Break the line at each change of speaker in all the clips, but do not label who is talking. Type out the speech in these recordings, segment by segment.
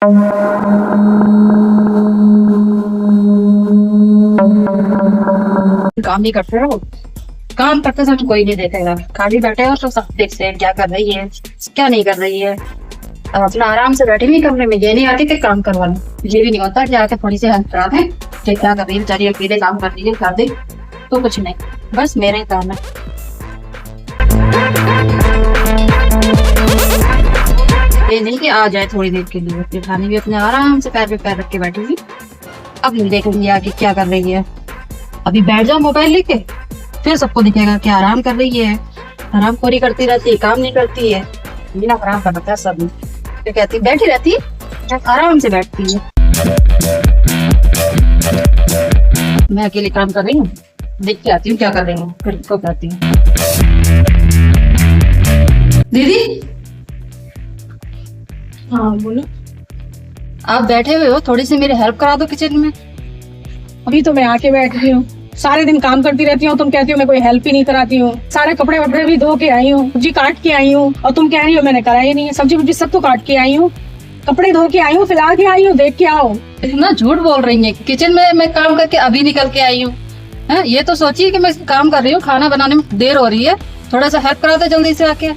काम नहीं करते रहो, काम करते समय कोई नहीं देखेगा, खाली बैठे हो तो सब देखते हैं क्या कर रही है क्या नहीं कर रही है। अब अपना आराम से बैठे नहीं कमरे में, ये नहीं आती कि काम करवा लो, ये भी नहीं होता कि आके थोड़ी सी हेल्प करा दे कि क्या कर रही है बेचारी, अकेले काम कर रही है कर दे, तो कुछ नहीं, बस मेरा ही काम है। ये नहीं कि आ जाए थोड़ी देर के लिए, जेठानी भी अपने आराम से पैर पे पैर रख के बैठी हुई, अब हम देखेंगे आगे क्या कर रही है। अभी बैठ जाओ मोबाइल लेके, फिर सबको दिखेगा कि आराम कर रही है, आराम खोरी करती रहती है, काम नहीं करती है, बिना आराम कर रखा है सब। तो कहती बैठी रहती है, आराम से बैठती है। मैं अकेले काम कर रही हूँ, देख के आती हूँ क्या कर रही हूँ, फिर को कहती हूँ दीदी।
हाँ बोलो।
आप बैठे हुए हो, थोड़ी सी मेरी हेल्प करा दो किचन में।
अभी तो मैं आके बैठ रही हूँ, सारे दिन काम करती रहती हूँ, तुम कहती हो मैं कोई हेल्प ही नहीं कराती हूँ। सारे कपड़े वपड़े भी धो के आई हूँ, सब्जी काट के आई हूँ, और तुम कह रही हो मैंने कराई नहीं है। सब्जी वब्जी सब तो काट के आई हूँ, कपड़े धो के आई हूँ, फिलहाल के आई हूँ, देख के आओ।
इतना झूठ बोल रही है, किचन में मैं काम करके अभी निकल के आई हूँ। ये तो सोचिए कि मैं काम कर रही हूँ, खाना बनाने में देर हो रही है, थोड़ा सा हेल्प करा दे जल्दी से आके,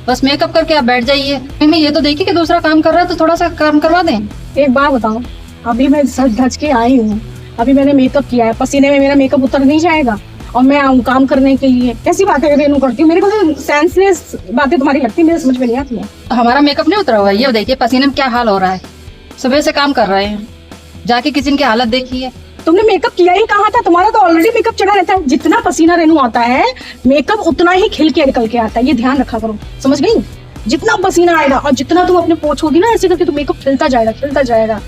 बस मेकअप करके आप बैठ जाइए। मैं ये तो देखिए कि दूसरा काम कर रहा है तो थोड़ा सा काम करवा दें।
एक बात बताओ, अभी मैं सज धज के आई हूँ, अभी मैंने मेकअप किया है, पसीने में मेरा मेकअप उतर नहीं जाएगा, और मैं आऊँ काम करने के लिए। कैसी बातें रेनू करती हूँ, मेरे को तो सेंसलेस बातें तुम्हारी लगती है, मेरे समझ में नहीं आती है।
हमारा मेकअप नहीं उतरा हुआ है, ये देखिए पसीने में क्या हाल हो रहा है, सुबह से काम कर रहे हैं, जाके किचन की हालत देखिए।
तुमने मेकअप किया ही कहा था, तुम्हारा तो ऑलरेडी मेकअप चढ़ा रहता है। जितना पसीना रेनू आता है, मेकअप उतना ही खिल के निकल के आता है, ये ध्यान रखा करो, समझ गई? जितना पसीना आएगा और जितना तुम अपने पोंछोगी ना ऐसे करके, तो मेकअप खिलता जाएगा।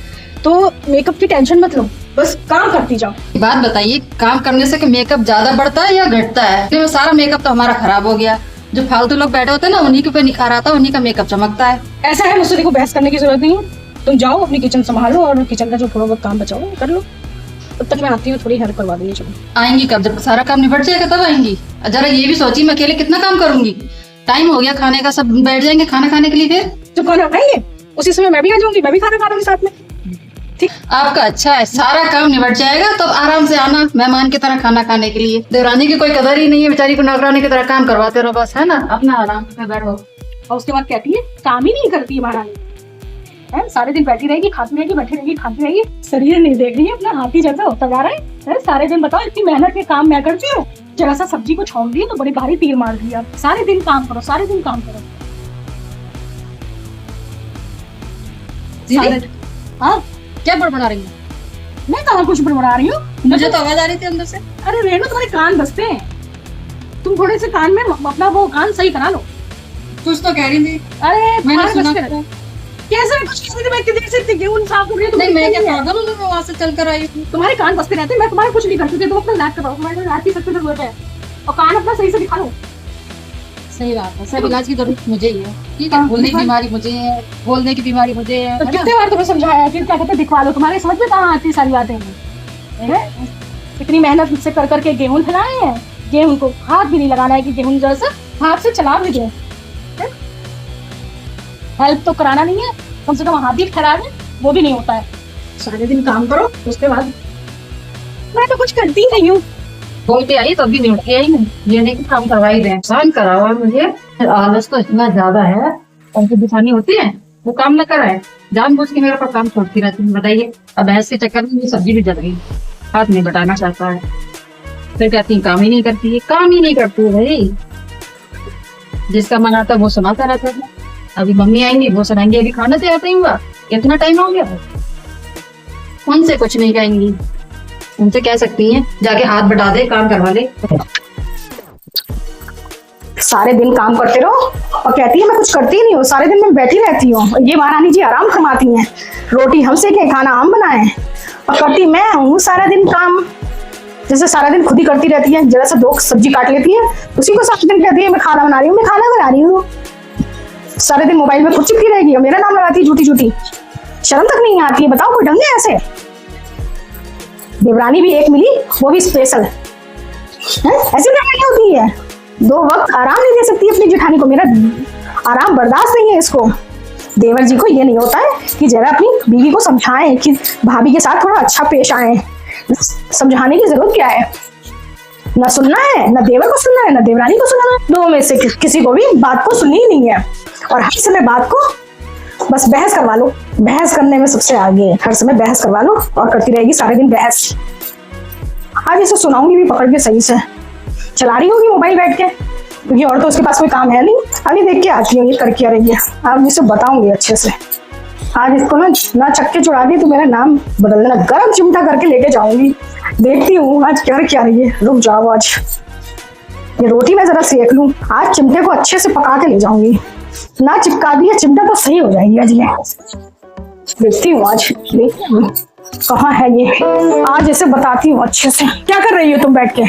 तो मेकअप की टेंशन मत लो, बस काम करती जाओ।
बात बताइए, काम करने से मेकअप ज्यादा बढ़ता है या घटता है? तो सारा मेकअप तो हमारा खराब हो गया, जो फालतू लोग बैठे होते हैं ना, उन्हीं के ऊपर निखार आता है, उन्हीं का मेकअप चमकता है।
ऐसा है, मुझसे देखो बहस करने की जरूरत नहीं है, तुम जाओ अपनी किचन संभालो और किचन का जो थोड़ा बहुत काम बचाओ कर लो। तब तक मैं आती हूँ, थोड़ी हेल्प करवा देंगे। चलो
आएंगी कब? जब सारा काम निपट जाएगा तब आएंगी। जरा ये भी सोचिए, मैं अकेले कितना काम करूंगी, टाइम हो गया खाने का, सब बैठ जाएंगे खाना खाने के लिए, फिर
जो खाना खाएंगे उसी समय मैं भी आ जाऊंगी, मैं भी खाना खा लूंगी साथ में। ठीक,
आपका अच्छा है, सारा काम निपट जाएगा तब आराम से आना मेहमान की तरह खाना खाने के लिए। देवरानी की कोई कदर ही नहीं है, बेचारी को नौकरानी की तरह काम करवाते रहो बस, है ना, अपना आराम से बैठो।
और उसके बाद कहती है काम ही नहीं करती है महारानी, है सारे दिन बैठी रहेगी, खाती रहेगी, बैठी रहेगी, खाती रहेगी, शरीर नहीं देख रही है अपना, हाथी जैसा होता जा रहा है। सारे दिन बताओ, इतनी मेहनत के काम मैं करती हूँ, जरा सा सब्जी को छोड़ दी तो बड़ी भारी तीर मार दिया। सारे दिन काम करो, सारे दिन काम करो। हाँ
क्या बड़बड़ा रही है?
मैं कहाँ कुछ बड़बड़ा रही हूँ,
मुझे तो आवाज आ रही थी अंदर से।
अरे रेणु तुम्हारे कान बसते हैं, तुम थोड़े से कान में अपना वो कान सही करा लो।
कुछ तो कह रही थी।
अरे
मैंने सुना।
कैसे कुछ किसी दिन मैं किसी से गेहूं साफ कर रही हूं,
नहीं मैं क्या पागल हूँ, मैं वहाँ से चल कर आई हूँ।
तुम्हारे कान बसते रहते हैं, मैं तुम्हारे कुछ नहीं करती, तुम अपना लाट करो, तुम्हारे लाट की सख्त जरूरत है, और कान अपना सही से दिखा लो।
सही बात है, सब इलाज की जरूरत मुझे ही है, ठीक है, बोलने की बीमारी मुझे है, बोलने की बीमारी मुझे है।
तो कितने बार तुम्हें समझाया, फिर क्या कहते हैं दिखवा लो, तुम्हारे समझ में कहाँ आती सारी बातें हैं? इतनी मेहनत से कर करके गेहूं फैलाए हैं, गेहूं को हाथ भी नहीं लगाना है कि गेहूं जरा सा हाथ से चला भी दे, हेल्प तो कराना नहीं है, कम से कम हाथ भी फैला दे, वो भी नहीं होता है। सारे दिन काम करो, उसके बाद मैं तो कुछ करती नहीं हूँ।
बोल के आई तब भी नहीं उठी आई, ये नहीं कि काम करवाई दे, काम करावा मुझे। आलस तो इतना ज्यादा है, उनकी दिखानी होती है वो काम न कराए, जानबूझ के मेरे पर काम छोड़ती रहती है। बताइए, अब भैंस के चक्कर में सब्जी भी जल गई, हाथ नहीं बटाना चाहता है, फिर कहती है काम ही नहीं करती है, काम ही नहीं करती है भाई, जिसका मन आता है वो सुनाता रहता है। अभी मम्मी आएंगी वो सुनाएंगे, अभी खाना तैयार नहीं हुआ, इतना टाइम हो गया। उनसे कुछ नहीं कहेंगी, उनसे कह सकती हैं जाके हाथ बटा दे, काम करवा ले।
सारे दिन काम करते रहो और कहती है मैं कुछ करती नहीं हूँ, सारे दिन मैं बैठी रहती हूँ। ये महारानी जी आराम फरमाती हैं, रोटी हम सेके, खाना हम बनाए, और करती मैं हूँ सारा दिन काम। जैसे सारा दिन खुद ही करती रहती है, जरा सा दो सब्जी काट लेती है, उसी को सारा दिन कहती है मैं खाना बना रही हूँ, मैं खाना बना रही हूँ। सारे दिन मोबाइल में खुद चिपकी रहेगी और मेरा नाम लगाती है झूठी झूठी, शर्म तक नहीं आती है। बताओ कोई ढंग है ऐसे? देवरानी भी एक मिली, वो भी स्पेशल, ऐसी देवरानी होती है, 2 वक्त आराम नहीं दे सकती अपनी जेठानी को। मेरा आराम बर्दाश्त नहीं है इसको, देवर जी को ये नहीं होता है कि जरा अपनी बीवी को समझाएं कि भाभी के साथ थोड़ा अच्छा पेश आए। समझाने की जरूरत क्या है? ना सुनना है, ना देवर को सुनना है, ना देवरानी को सुनना है। दो में से किसी को भी बात को सुननी ही नहीं है, और हर समय बात को बस बहस करवा लो। बहस करने में सबसे आगे है, हर समय बहस करवा लो और करती रहेगी सारे दिन बहस। आज इसे सुनाऊंगी भी पकड़ के सही से। चला रही होगी मोबाइल बैठ के, क्योंकि और तो उसके पास कोई काम है नहीं। अभी देख के आती हूँ ये कर क्या रही है, आज इसे बताऊंगी अच्छे से। आज इसको ना चक्के चुड़ा दी तो मेरा नाम बदल देना, गरम चिमटा करके लेके जाऊंगी। देखती हूँ आज क्या रही है। रुक जाओ, आज ये रोटी मैं जरा सेक लूं। आज चिमटे को अच्छे से पका के ले जाऊंगी। ना चिपका दिया चिमटा तो सही हो जाएगी आज ये। देखती हूँ आज कहाँ है ये, आज इसे बताती हूँ अच्छे से। क्या कर रही हो तुम बैठ के?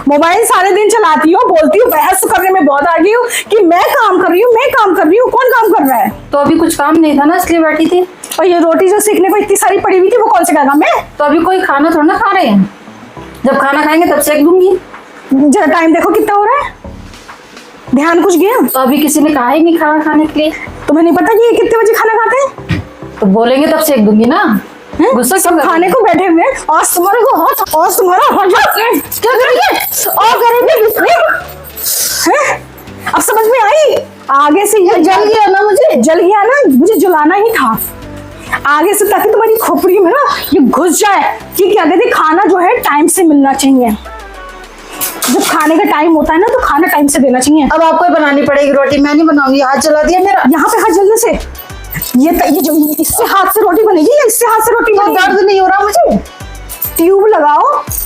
मोबाइल सारे दिन चलाती हो, बोलती हो बहस करने में बहुत आ गई हो कि मैं काम कर रही हूँ, मैं काम कर रही हूँ। कौन काम कर रहा है?
तो अभी कुछ काम नहीं था ना, इसलिए बैठी थी।
और ये रोटी जो सीखने को इतनी सारी पड़ी हुई थी, वो कौन से काम है?
तो अभी कोई खाना थोड़ा ना खा रहे हैं, जब खाना खाएंगे तब सेक दूंगी।
जरा टाइम देखो कितना हो रहा है, ध्यान कुछ गया?
तो अभी किसी ने कहा ही नहीं खाना खाने के लिए।
तुम्हें नहीं पता कि ये कितने बजे खाना खाते हैं?
तो बोलेंगे तब सेक दूंगी ना। गुस्सा
सब खाने को बैठे हुए, आज तुम्हारे को हाथ, आज तुम्हारा क्या करेंगे? और करेंगे हैं? अब समझ में आई? आगे से ये जल गया ना, मुझे जलाना ही था। आगे से ताकि तुम्हारी खोपड़ी में ना ये घुस जाए कि क्या कहते, खाना जो है टाइम से मिलना चाहिए। जब खाने का टाइम होता है ना तो खाना टाइम से देना चाहिए।
अब आपको बनानी पड़ेगी रोटी, मैं नहीं बनाऊंगी। हाथ जला दिया मेरा।
यहाँ पे हाथ जलने से ये जो इससे हाथ से रोटी बनेगी या इससे हाथ से रोटी बनेगी?
दर्द नहीं हो रहा मुझे।
ट्यूब लगाओ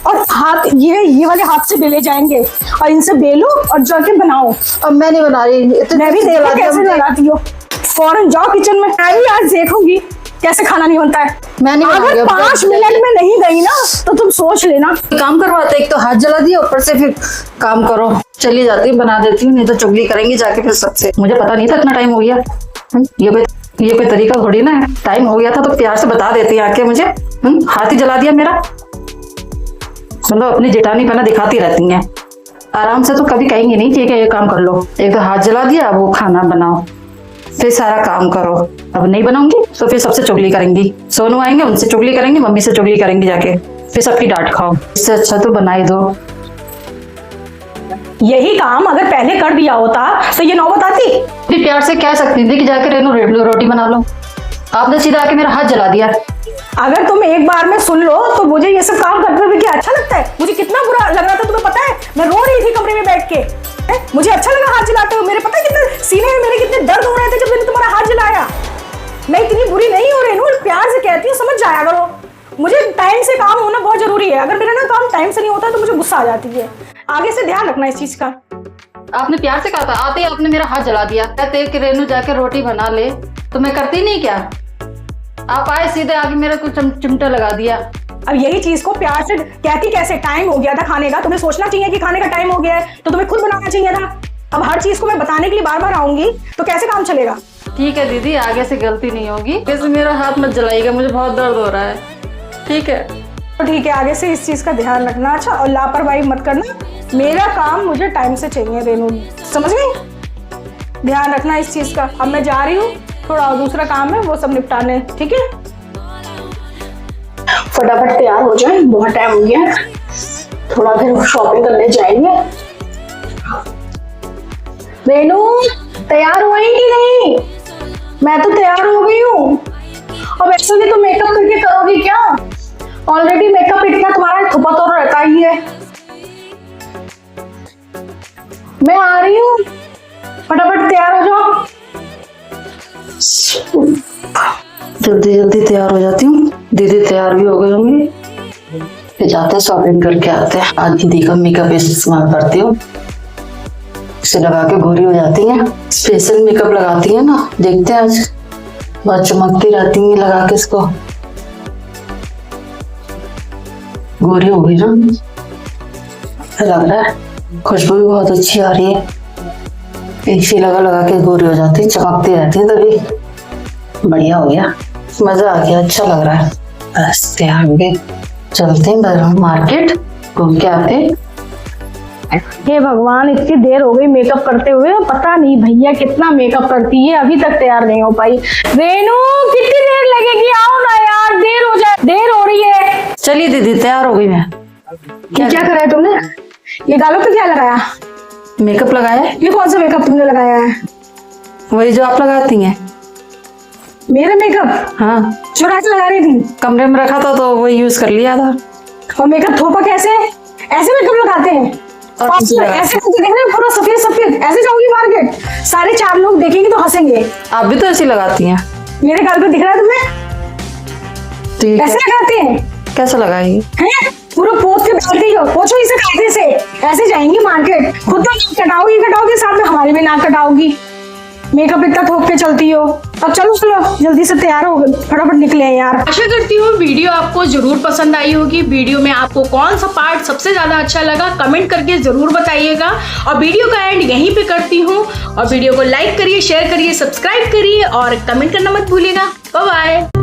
और हाथ ये वाले हाथ से बेले जाएंगे, और इनसे बेलो और जाके बनाओ।
अब मैं नहीं बना रही।
मैं भी देखो कैसे बनाती हो। फौरन जाओ किचन में। मैं भी आज देखूंगी कैसे खाना नहीं बनता है।
मैं नहीं बनाऊंगी।
अगर 5 मिनट में नहीं गई ना तो तुम सोच लेना।
काम करवाते, एक तो हाथ जला दिया, ऊपर से फिर काम करो। चली जाती हूँ, बना देती हूँ, नहीं तो चुगली करेंगी जाके फिर सबसे। मुझे पता नहीं था इतना टाइम हो गया। ये कोई तरीका थोड़ी ना है। टाइम हो गया था तो प्यार से बता देती आके मुझे। हाथ ही जला दिया मेरा। मतलब अपनी जेठानी पना दिखाती रहती हैं। आराम से तो कभी कहेंगे नहीं कि ये काम कर लो। एक तो हाथ जला दिया, वो खाना बनाओ, फिर सारा काम करो। अब नहीं बनाऊंगी तो फिर सबसे चुगली करेंगी। सोनू आएंगे, उनसे चुगली करेंगी, मम्मी से चुगली करेंगी जाके, फिर सबकी डांट खाओ। इससे अच्छा तो बना ही दो।
यही काम अगर पहले कर दिया होता तो ये नौबत आती?
फिर प्यार से कह सकती थी कि जाके रेनू रोटी बना लो। आपने सीधा आके मेरा हाथ जला दिया।
अगर तुम एक बार में सुन लो तो मुझे ये सब काम करते हुए क्या अच्छा लगता है? मुझे कितना बुरा लग रहा था तुम्हें पता है? मैं रो रही थी कमरे में बैठ के। मुझे अच्छा लगा हाथ जलाते हुए। मेरे पता है कितने सीने में मेरे कितने दर्द हो रहे थे जब मैंने तुम्हारा हाथ जलाया। मैं इतनी बुरी नहीं हो रही हूँ, प्यार से कहती हूँ समझ जाया करो। मुझे टाइम से काम होना बहुत जरूरी है। अगर मेरा ना काम टाइम से नहीं होता तो मुझे गुस्सा आ जाती है। आगे से ध्यान रखना इस चीज का।
आपने प्यार से कहा था, आते ही आपने मेरा हाथ जला दिया। कहते कि रेनू जाके रोटी बना ले, तो मैं करती नहीं क्या? आप आए सीधे आगे मेरा कुछ चिमटा लगा दिया।
अब यही चीज को प्यार से कहती कैसे? टाइम हो गया था खाने का, तुम्हें सोचना चाहिए कि खाने का टाइम हो गया है तो तुम्हें खुद बनाना चाहिए था। अब हर चीज को मैं बताने के लिए बार बार आऊंगी तो कैसे काम चलेगा?
ठीक है दीदी, आगे से गलती नहीं होगी। वैसे मेरा हाथ मत जलाइएगा, मुझे बहुत दर्द हो रहा है। ठीक है
तो ठीक है, आगे से इस चीज का ध्यान रखना। अच्छा, और लापरवाही मत करना। मेरा काम मुझे टाइम से चाहिए रेनू, समझ गई? ध्यान रखना इस चीज का। अब मैं जा रही हूँ, थोड़ा और दूसरा काम है वो सब निपटाने। ठीक है, फटाफट तैयार हो जाए, बहुत टाइम हो गया। थोड़ा फिर शॉपिंग करने जाएंगे। रेनू तैयार हुई कि नहीं? मैं तो तैयार हो गई हूँ। अब ऐसे भी तो मेकअप करके करोगी क्या? ऑलरेडी मेकअप इतना तुम्हारा थुपा तो रहता ही है। मैं आ रही हूँ, फटाफट तैयार हो जाओ।
जल्दी जल्दी तैयार हो जाती हूँ। दीदी तैयार भी हो गई होंगी, फिर जाते हैं शॉपिंग करके आते हैं। आज दीदी का मेकअप इस्तेमाल करती हूँ, इसे लगा के गोरी हो जाती है। स्पेशल मेकअप लगाती है ना, देखते हैं आज बहुत चमकती रहती है लगा के। इसको गोरी हो गई ना, लग रहा है। खुशबू भी बहुत अच्छी आ रही है। इसी लगा के गोरी हो जाती है, चमकती रहती है, तभी बढ़िया हो गया। मजा आ गया, अच्छा लग रहा है। बस तैयार हो गए, चलते हैं मार्केट, घूम के आते।
हे भगवान, इतनी देर हो गई मेकअप करते हुए, पता नहीं भैया कितना मेकअप करती है, अभी तक तैयार नहीं हो पाई। रेनू कितनी देर लगेगी, आओ ना यार, देर हो रही है।
चलिए दीदी तैयार हो गई मैं।
क्या करा है तुमने? ये गालों पे क्या लगाया?
मेकअप लगाया है,
ये कौन सा मेकअप तुमने लगाया है?
वही जो आप लगाती हैं।
मेरा मेकअप
हाँ,
चुरा के लगा रही थी
कमरे में रखा था तो वही यूज कर लिया था।
और मेकअप थोपा कैसे? ऐसे मेकअप लगाते हैं
और
आप
कैसे लगाते हैं?
ऐसे करके देख रहे हैं, पूरा सफेद सफेद, ऐसे जाओगी मार्केट, सारे 4 लोग देखेंगे तो हंसेंगे।
आप भी तो ऐसी लगाती हैं।
मेरे गाल पे दिख रहा है तुम्हें?
तो ये
ऐसे लगाते हैं?
कैसे लगाएगी?
हैं? पूरा पोछ के बैठती हो, पोछो इसे कायदे से, ऐसे जाएंगी मार्केट, खुद तो नाक कटाओगी साथ में हमारे भी नाक कटाओगी। मेकअप इतना थोप के चलती हो। अब चलो जल्दी से तैयार हो, फटाफट निकले हैं यार।
आशा करती हूँ वीडियो आपको जरूर पसंद आई होगी। वीडियो में आपको कौन सा पार्ट सबसे ज्यादा अच्छा लगा कमेंट करके जरूर बताइएगा। और वीडियो का एंड यहीं पे करती हूँ। और वीडियो को लाइक करिए, शेयर करिए, सब्सक्राइब करिए और कमेंट करना मत भूलिएगा। Bye bye.